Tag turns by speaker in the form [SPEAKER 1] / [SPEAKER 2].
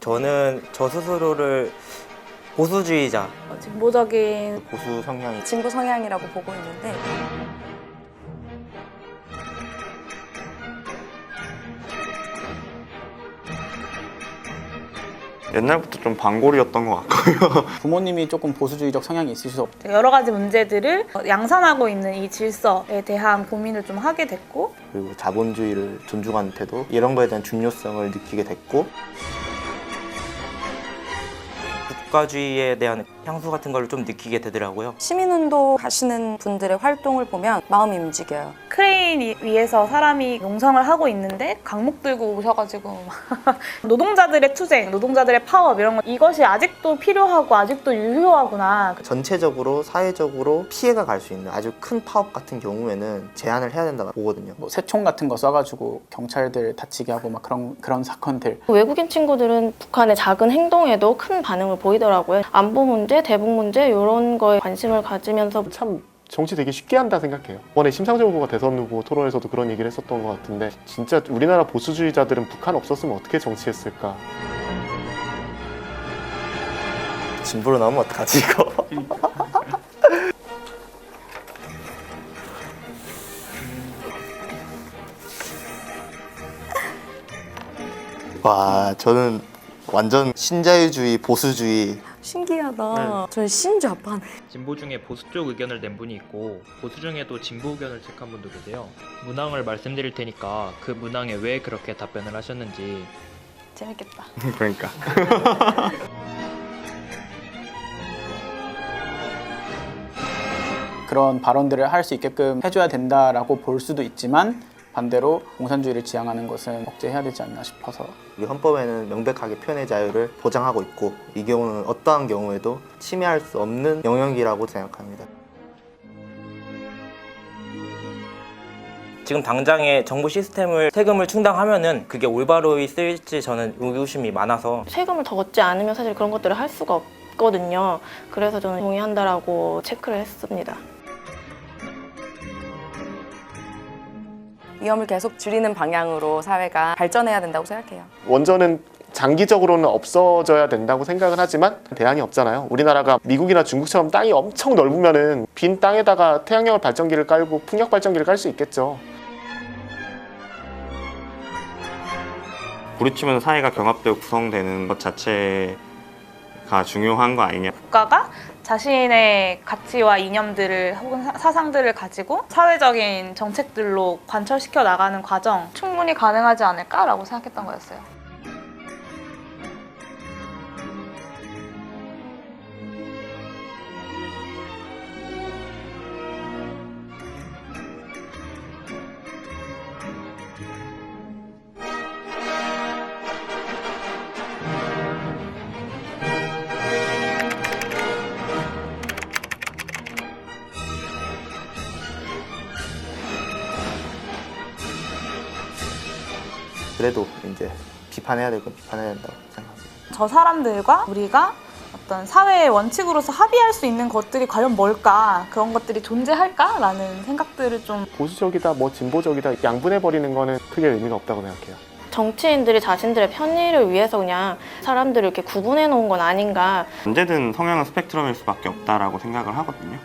[SPEAKER 1] 저는 저 스스로를 보수주의자,
[SPEAKER 2] 진보적인
[SPEAKER 1] 보수 성향이
[SPEAKER 3] 진보 성향이라고 보고 있는데
[SPEAKER 4] 옛날부터 좀 반골이었던 것 같고요.
[SPEAKER 5] 부모님이 조금 보수주의적 성향이 있으셔서
[SPEAKER 2] 여러 가지 문제들을 양산하고 있는 이 질서에 대한 고민을 좀 하게 됐고,
[SPEAKER 1] 그리고 자본주의를 존중하는 태도 이런 거에 대한 중요성을 느끼게 됐고, 국가주의에 대한 향수 같은 걸 좀 느끼게 되더라고요.
[SPEAKER 3] 시민운동 하시는 분들의 활동을 보면 마음이 움직여요.
[SPEAKER 2] 크레인 위에서 사람이 농성을 하고 있는데 강목 들고 오셔가지고 노동자들의 투쟁, 노동자들의 파업 이런 거, 이것이 아직도 필요하고 아직도 유효하구나.
[SPEAKER 1] 전체적으로 사회적으로 피해가 갈 수 있는 아주 큰 파업 같은 경우에는 제한을 해야 된다고 보거든요.
[SPEAKER 5] 뭐 새총 같은 거 쏴가지고 경찰들 다치게 하고 막 그런 사건들.
[SPEAKER 6] 외국인 친구들은 북한의 작은 행동에도 큰 반응을 보이더라고요. 안보 문제, 대북 문제 이런 거에 관심을 가지면서
[SPEAKER 7] 참 정치 되게 쉽게 한다 생각해요. 이번에 심상정 후보가 대선 후보 토론에서도 그런 얘기를 했었던 것 같은데, 진짜 우리나라 보수주의자들은 북한 없었으면 어떻게 정치했을까.
[SPEAKER 1] 진보로 나오면 어떡하지 이거. 와, 저는 완전 신자유주의, 보수주의.
[SPEAKER 3] 신기하다. 저는 신좌파네.
[SPEAKER 8] 진보 중에 보수 쪽 의견을 낸 분이 있고 보수 중에도 진보 의견을 택한 분도 계세요. 문항을 말씀드릴 테니까 그 문항에 왜 그렇게 답변을 하셨는지.
[SPEAKER 2] 재밌겠다.
[SPEAKER 4] 그러니까.
[SPEAKER 5] 그런 발언들을 할 수 있게끔 해줘야 된다라고 볼 수도 있지만, 반대로 공산주의를 지향하는 것은 억제해야 되지 않나 싶어서.
[SPEAKER 1] 우리 헌법에는 명백하게 표현의 자유를 보장하고 있고, 이 경우는 어떠한 경우에도 침해할 수 없는 영역이라고 생각합니다. 지금 당장의 정부 시스템을 세금을 충당하면은 그게 올바로 쓰일지 저는 의구심이 많아서,
[SPEAKER 6] 세금을 더 걷지 않으면 사실 그런 것들을 할 수가 없거든요. 그래서 저는 동의한다라고 체크를 했습니다.
[SPEAKER 3] 위험을 계속 줄이는 방향으로 사회가 발전해야 된다고 생각해요.
[SPEAKER 7] 원전은 장기적으로는 없어져야 된다고 생각은 하지만 대안이 없잖아요. 우리나라가 미국이나 중국처럼 땅이 엄청 넓으면은 빈 땅에다가 태양열 발전기를 깔고 풍력 발전기를 깔 수 있겠죠.
[SPEAKER 4] 부딪히면 사회가 경합되고 구성되는 것 자체가 중요한 거 아니냐.
[SPEAKER 2] 국가가 자신의 가치와 이념들을 혹은 사상들을 가지고 사회적인 정책들로 관철시켜 나가는 과정 충분히 가능하지 않을까라고 생각했던 거였어요.
[SPEAKER 1] 그래도 이제 비판해야 될 건 비판해야 된다고 생각합니다.
[SPEAKER 2] 저 사람들과 우리가 어떤 사회의 원칙으로서 합의할 수 있는 것들이 과연 뭘까? 그런 것들이 존재할까라는 생각들을 좀.
[SPEAKER 7] 보수적이다, 뭐 진보적이다 양분해버리는 거는 크게 의미가 없다고 생각해요.
[SPEAKER 6] 정치인들이 자신들의 편의를 위해서 그냥 사람들을 이렇게 구분해 놓은 건 아닌가.
[SPEAKER 4] 언제든 성향은 스펙트럼일 수밖에 없다라고 생각을 하거든요.